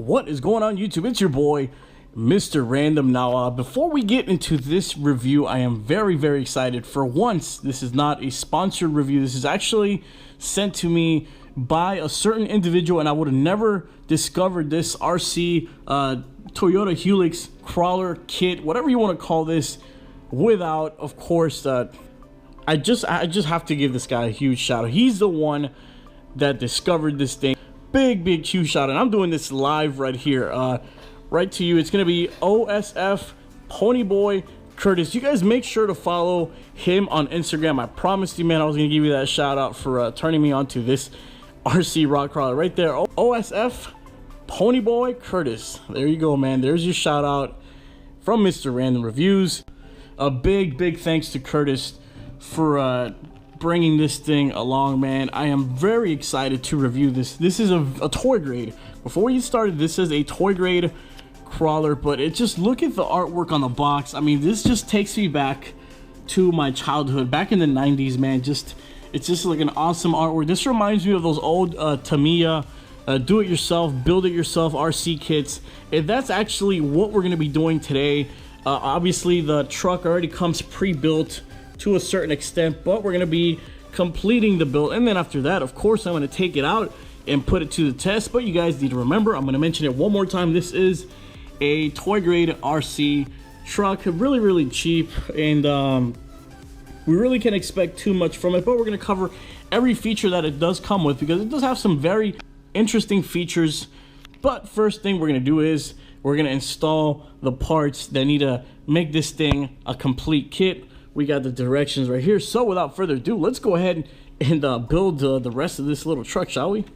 What is going on, YouTube? It's your boy, Mr. Random. Now, before we get into this review, I am very excited. For once, this is not a sponsored review. This is actually sent to me by a certain individual, and I would have never discovered this RC Toyota Helix crawler kit, whatever you want to call this, without, of course, I just have to give this guy a huge shout out. He's the one that discovered this thing. Big huge shout out. And I'm doing this live right here, right to you. It's gonna be OSF Ponyboy Curtis. You guys make sure to follow him on Instagram. I promised you, man, I was gonna give you that shout out for turning me on to this RC rock crawler right there. OSF Ponyboy Curtis. There you go, man. There's your shout out from Mr. Random Reviews. A big thanks to Curtis for bringing this thing along, man. I am very excited to review this. This is a toy grade. Before we started, this is a toy grade crawler, but it just, look at the artwork on the box. I mean, this just takes me back to my childhood, back in the 90s, man. It's just like an awesome artwork. This reminds me of those old Tamiya do-it-yourself, build-it-yourself RC kits. And that's actually what we're gonna be doing today. Obviously, the truck already comes pre-built to a certain extent, but we're going to be completing the build, and then after that, of course, I'm going to take it out and put it to the test. But you guys need to remember, I'm going to mention it one more time, this is a toy grade RC truck, really cheap, and we really can't expect too much from it, but we're going to cover every feature that it does come with, because it does have some very interesting features. But first thing we're going to do is we're going to install the parts that need to make this thing a complete kit. We got the directions right here. So without further ado, let's go ahead and build the rest of this little truck, shall we?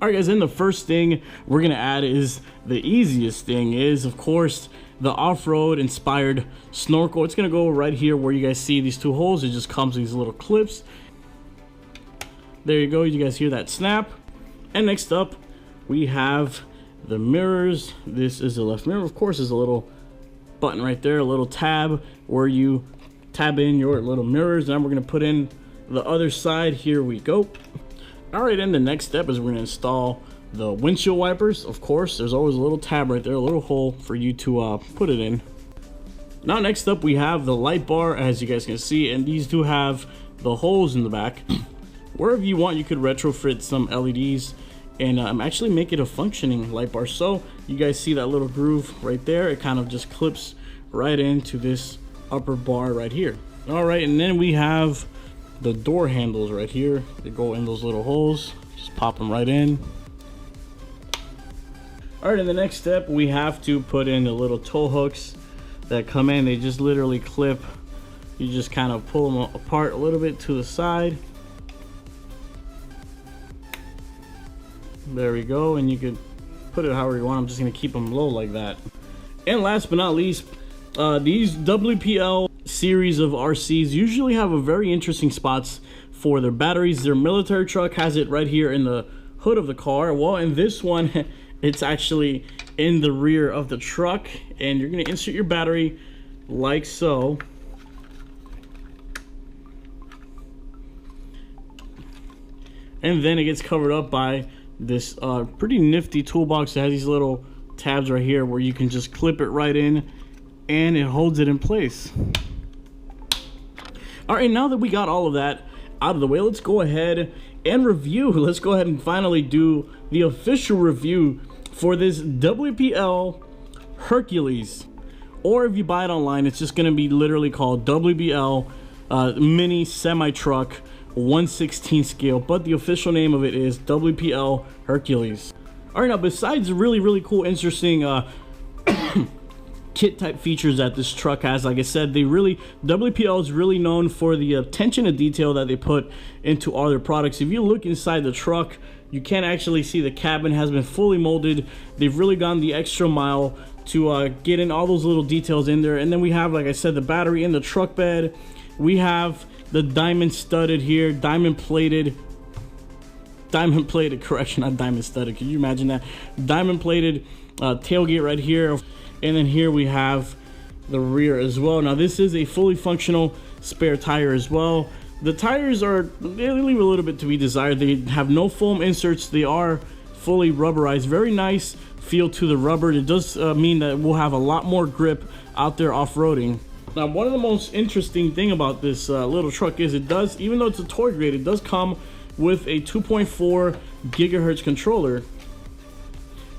All right, guys, and the first thing we're gonna add is the easiest thing is, of course, the off-road inspired snorkel. It's gonna go right here where you guys see these two holes. It just comes with these little clips. There you go. You guys hear that snap? And next up, we have the mirrors. This is the left mirror. Of course, there's a little button right there, a little tab where you tab in your little mirrors. Now we're going to put in the other side. Here we go. All right, and the next step is we're going to install the windshield wipers. Of course, there's always a little tab right there, a little hole for you to put it in. Now next up, we have the light bar, as you guys can see, and these do have the holes in the back. Wherever you want, you could retrofit some LEDs and actually make it a functioning light bar. So you guys see that little groove right there? It kind of just clips right into this upper bar right here. All right, and then we have the door handles right here. They go in those little holes. Just pop them right in. All right, in the next step, we have to put in the little tow hooks that come in. They just literally clip. You just kind of pull them apart a little bit to the side. There we go, and you could put it however you want. I'm just gonna keep them low like that. And last but not least, these WPL series of RCs usually have a very interesting spots for their batteries. Their military truck has it right here in the hood of the car. Well, in this one, it's actually in the rear of the truck, and you're gonna insert your battery like so. And then it gets covered up by this pretty nifty toolbox that has these little tabs right here where you can just clip it right in and it holds it in place. All right, now that we got all of that out of the way, let's go ahead and review. Let's go ahead and finally do the official review for this WPL Hercules. Or if you buy it online, it's just gonna be literally called WPL Mini Semi Truck 1/16 scale, but the official name of it is WPL Hercules. All right, now besides the really cool, interesting kit type features that this truck has, like I said, WPL is really known for the attention to detail that they put into all their products. If you look inside the truck, you can actually see the cabin has been fully molded. They've really gone the extra mile to get in all those little details in there. And then we have, like I said, the battery in the truck bed. We have the diamond studded here, diamond plated, correction, not diamond studded. Can you imagine that? Diamond plated tailgate right here. And then here we have the rear as well. Now this is a fully functional spare tire as well. The tires they leave a little bit to be desired. They have no foam inserts. They are fully rubberized. Very nice feel to the rubber. It does mean that we'll have a lot more grip out there off-roading. Now, one of the most interesting thing about this little truck is it does, even though it's a toy grade, it does come with a 2.4 gigahertz controller.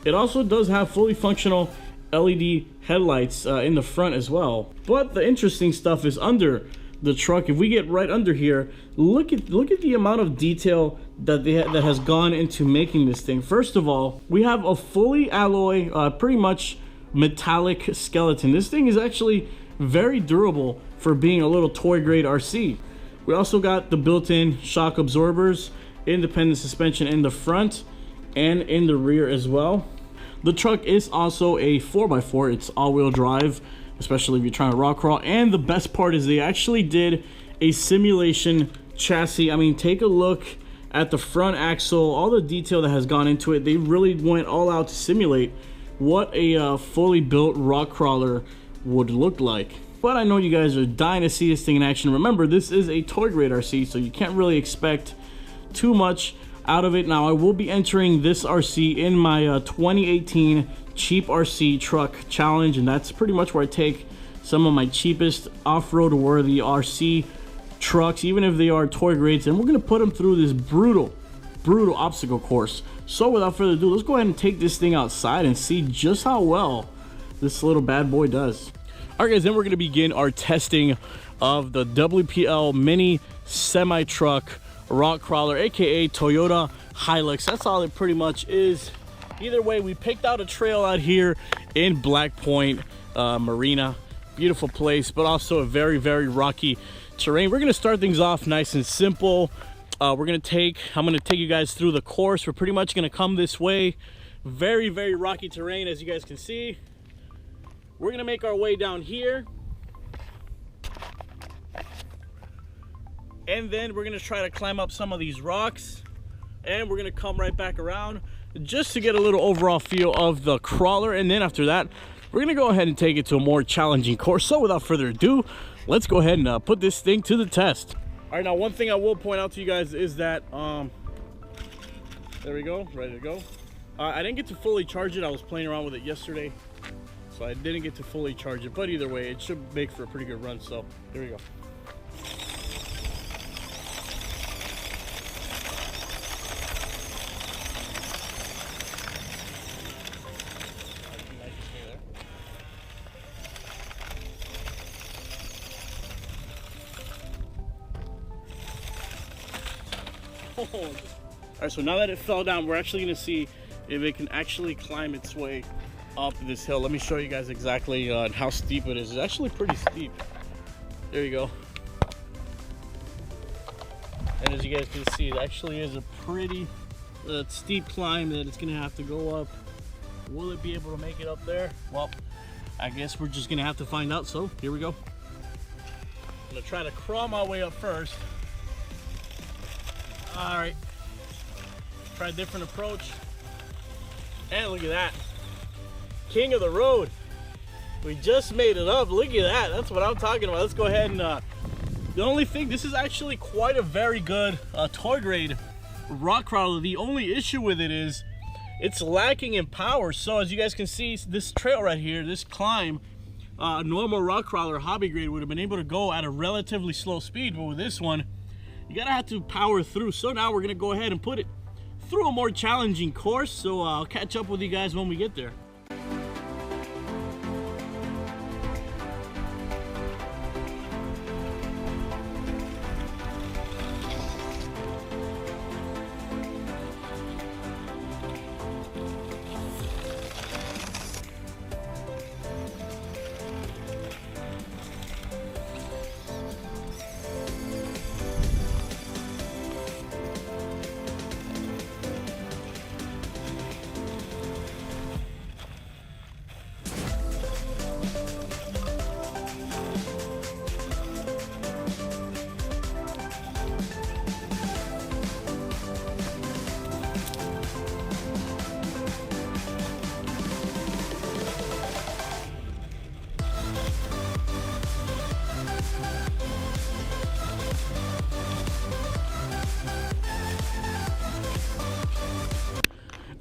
It also does have fully functional LED headlights in the front as well. But the interesting stuff is under the truck. If we get right under here, look at the amount of detail that that has gone into making this thing. First of all, we have a fully alloy, pretty much metallic skeleton. This thing is actually very durable for being a little toy grade RC. We also got the built-in shock absorbers, independent suspension in the front and in the rear as well. The truck is also a 4x4. It's all-wheel drive, especially if you're trying to rock crawl. And the best part is they actually did a simulation chassis. I mean, take a look at the front axle, all the detail that has gone into it. They really went all out to simulate what a fully built rock crawler would look like. But I know you guys are dying to see this thing in action. Remember, this is a toy grade RC, so you can't really expect too much out of it. Now, I will be entering this RC in my 2018 cheap RC truck challenge, and that's pretty much where I take some of my cheapest off-road worthy RC trucks, even if they are toy grades, and we're gonna put them through this brutal obstacle course. So without further ado, let's go ahead and take this thing outside and see just how well this little bad boy does. All right, guys, then we're gonna begin our testing of the WPL mini semi truck rock crawler, aka Toyota Hilux. That's all it pretty much is. Either way, we picked out a trail out here in Black Point Marina. Beautiful place, but also a very rocky terrain. We're gonna start things off nice and simple. I'm gonna take you guys through the course. We're pretty much gonna come this way. Very rocky terrain, as you guys can see. We're gonna make our way down here, and then we're gonna try to climb up some of these rocks, and we're gonna come right back around just to get a little overall feel of the crawler. And then after that, we're gonna go ahead and take it to a more challenging course. So without further ado, let's go ahead and put this thing to the test. All right, now one thing I will point out to you guys is that there we go, ready to go. I didn't get to fully charge it. I was playing around with it yesterday, so I didn't get to fully charge it, but either way, it should make for a pretty good run. So here we go. All right, so now that it fell down, we're actually gonna see if it can actually climb its way up this hill. Let me show you guys exactly how steep it is. It's actually pretty steep. There you go. And as you guys can see, it actually is a pretty steep climb that it's gonna have to go up. Will it be able to make it up there? Well, I guess we're just gonna have to find out. So here we go. I'm gonna try to crawl my way up first. All right, try a different approach. And look at that, king of the road. We just made it up. Look at that, that's what I'm talking about. Let's go ahead and the only thing, this is actually quite a very good toy grade rock crawler. The only issue with it is it's lacking in power. So as you guys can see, this trail right here, this climb, a normal rock crawler hobby grade would have been able to go at a relatively slow speed, but with this one, you gotta have to power through. So now we're gonna go ahead and put it through a more challenging course. So I'll catch up with you guys when we get there.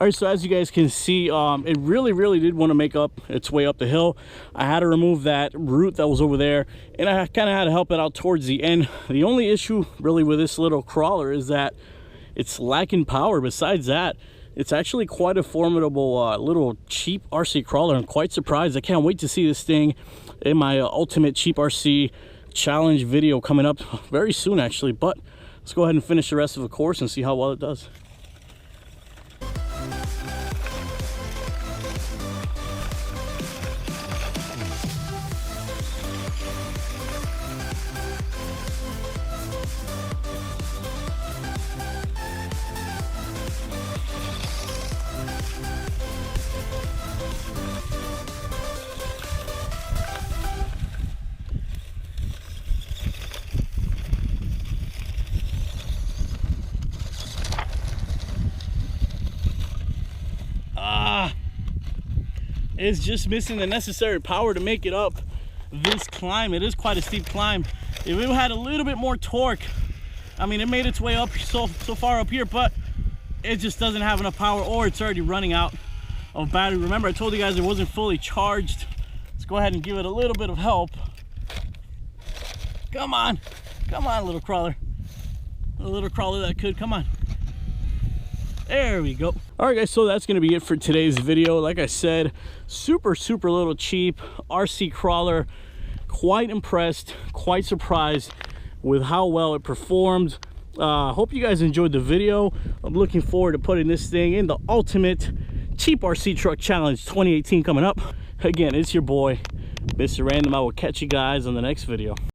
All right, so as you guys can see, it really did want to make up its way up the hill. I had to remove that root that was over there, and I kind of had to help it out towards the end. The only issue really with this little crawler is that it's lacking power. Besides that, it's actually quite a formidable little cheap RC crawler. I'm quite surprised. I can't wait to see this thing in my ultimate cheap RC challenge video coming up very soon, actually. But let's go ahead and finish the rest of the course and see how well it does. It's just missing the necessary power to make it up this climb. It is quite a steep climb. If it had a little bit more torque, I mean, it made its way up so far up here, but it just doesn't have enough power, or it's already running out of battery. Remember, I told you guys it wasn't fully charged. Let's go ahead and give it a little bit of help. Come on, little crawler. A little crawler that could, come on. There we go. All right, guys, so that's going to be it for today's video. Like I said, super little cheap RC crawler. Quite impressed, quite surprised with how well it performed. Hope you guys enjoyed the video. I'm looking forward to putting this thing in the ultimate cheap RC truck challenge 2018 coming up. Again, it's your boy, Mr. Random. I will catch you guys on the next video.